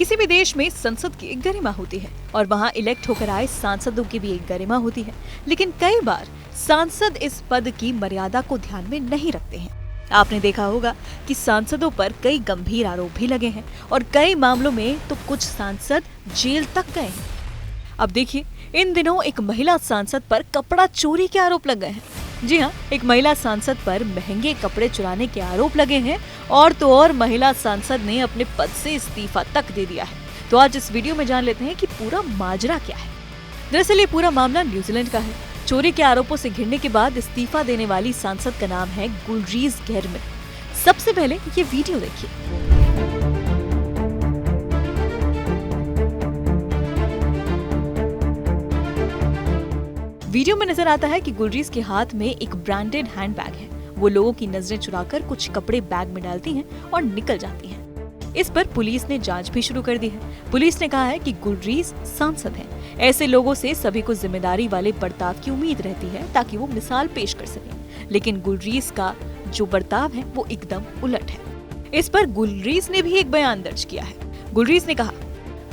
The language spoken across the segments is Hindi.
किसी भी देश में संसद की एक गरिमा होती है और वहाँ इलेक्ट होकर आए सांसदों की भी एक गरिमा होती है, लेकिन कई बार सांसद इस पद की मर्यादा को ध्यान में नहीं रखते हैं। आपने देखा होगा कि सांसदों पर कई गंभीर आरोप भी लगे हैं और कई मामलों में तो कुछ सांसद जेल तक गए हैं। अब देखिए, इन दिनों एक महिला सांसद पर कपड़ा चोरी के आरोप लग गए हैं। जी हाँ, एक महिला सांसद पर महंगे कपड़े चुराने के आरोप लगे हैं और तो और महिला सांसद ने अपने पद से इस्तीफा तक दे दिया है। तो आज इस वीडियो में जान लेते हैं कि पूरा माजरा क्या है। दरअसल ये पूरा मामला न्यूजीलैंड का है। चोरी के आरोपों से घिरने के बाद इस्तीफा देने वाली सांसद का नाम है गुलरीज गेरमिन। सबसे पहले ये वीडियो देखिए। वीडियो में नजर आता है कि गुलरीज के हाथ में एक ब्रांडेड हैंडबैग है। वो लोगों की नजरें चुराकर कुछ कपड़े बैग में डालती हैं और निकल जाती हैं। इस पर पुलिस ने जांच भी शुरू कर दी है। पुलिस ने कहा है कि गुलरीज सांसद हैं। ऐसे लोगों से सभी को जिम्मेदारी वाले बर्ताव की उम्मीद रहती है ताकि वो मिसाल पेश कर सकें, लेकिन गुलरीज का जो बर्ताव है वो एकदम उलट है। इस पर गुलरीज ने भी एक बयान दर्ज किया है। गुलरीज ने कहा,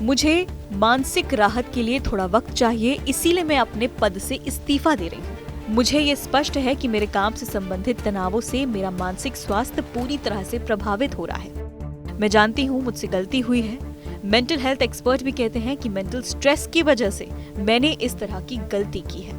मुझे मानसिक राहत के लिए थोड़ा वक्त चाहिए, इसीलिए मैं अपने पद से इस्तीफा दे रही हूँ। मुझे ये स्पष्ट है कि मेरे काम से संबंधित तनावों से मेरा मानसिक स्वास्थ्य पूरी तरह से प्रभावित हो रहा है। मैं जानती हूँ मुझसे गलती हुई है। मेंटल हेल्थ एक्सपर्ट भी कहते हैं कि मेंटल स्ट्रेस की वजह से मैंने इस तरह की गलती की है।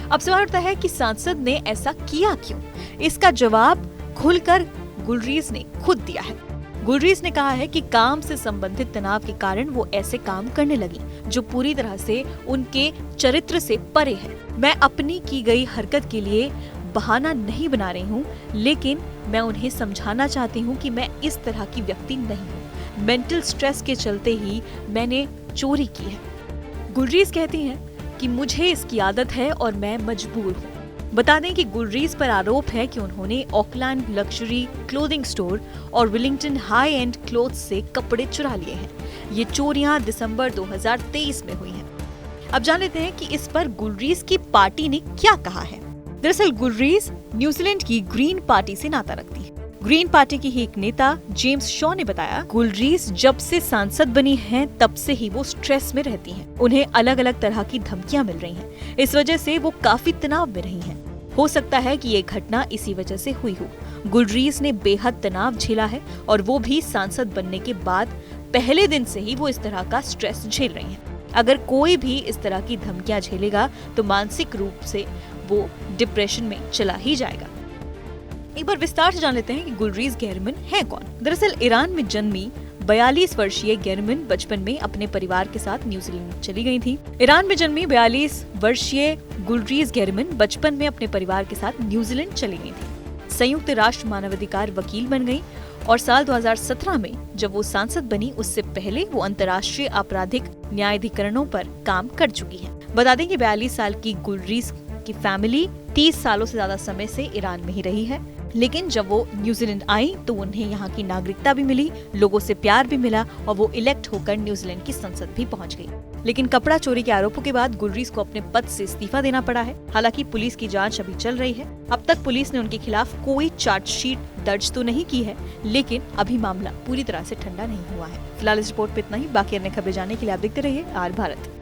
अब सवाल उठता है कि सांसद ने ऐसा किया क्यों? इसका जवाब खुलकर गुलरीज ने खुद दिया है। गुलरीज ने कहा है कि काम से संबंधित तनाव के कारण वो ऐसे काम करने लगी जो पूरी तरह से उनके चरित्र से परे है। मैं अपनी की गई हरकत के लिए बहाना नहीं बना रही हूँ, लेकिन मैं उन्हें समझाना चाहती हूँ कि मैं इस तरह की व्यक्ति नहीं हूँ। मेंटल स्ट्रेस के चलते ही मैंने चोरी की है। गुलरीज कहती हैं कि मुझे इसकी आदत है और मैं मजबूर हूँ। बता दें कि गुलरीज पर आरोप है कि उन्होंने ऑकलैंड लग्जरी क्लोथिंग स्टोर और विलिंगटन हाई एंड क्लोथ्स से कपड़े चुरा लिए हैं। ये चोरियां दिसंबर 2023 में हुई हैं। अब जान लेते हैं कि इस पर गुलरीज की पार्टी ने क्या कहा है। दरअसल गुलरीज न्यूजीलैंड की ग्रीन पार्टी से नाता रखती है। ग्रीन पार्टी की ही एक नेता जेम्स शॉ ने बताया, गुलरीज जब से सांसद बनी हैं तब से ही वो स्ट्रेस में रहती हैं। उन्हें अलग अलग तरह की धमकियां मिल रही हैं। इस वजह से वो काफी तनाव में रही हैं। हो सकता है कि ये घटना इसी वजह से हुई हो। गुलरीज ने बेहद तनाव झेला है और वो भी सांसद बनने के बाद पहले दिन से ही वो इस तरह का स्ट्रेस झेल रही हैं। अगर कोई भी इस तरह की धमकियां झेलेगा तो मानसिक रूप से वो डिप्रेशन में चला ही जाएगा। एक बार विस्तार से जान लेते हैं कि गुलरीज गेरमिन है कौन। दरअसल ईरान में जन्मी 42 वर्षीय गेरमिन बचपन में अपने परिवार के साथ न्यूजीलैंड चली गई थी। ईरान में जन्मी 42 वर्षीय गुलरीज गेरमिन बचपन में अपने परिवार के साथ न्यूजीलैंड चली गई थी। संयुक्त राष्ट्र मानवाधिकार वकील बन गई और साल 2017 में जब वो सांसद बनी, उससे पहले वो अंतर्राष्ट्रीय आपराधिक न्यायाधिकरणों पर काम कर चुकी है। बता दें कि 42 साल की गुलरीज की फैमिली 30 सालों से ज्यादा समय से ईरान में ही रही है, लेकिन जब वो न्यूजीलैंड आई तो उन्हें यहाँ की नागरिकता भी मिली, लोगों से प्यार भी मिला और वो इलेक्ट होकर न्यूजीलैंड की संसद भी पहुँच गई। लेकिन कपड़ा चोरी के आरोपों के बाद गुलरीज को अपने पद से इस्तीफा देना पड़ा है। हालांकि पुलिस की जांच अभी चल रही है। अब तक पुलिस ने उनके खिलाफ कोई चार्जशीट दर्ज तो नहीं की है, लेकिन अभी मामला पूरी तरह से ठंडा नहीं हुआ है। फिलहाल इस रिपोर्ट पे इतना ही। बाकी अन्य खबरें जानने के लिए आप देखते रहिए आर भारत।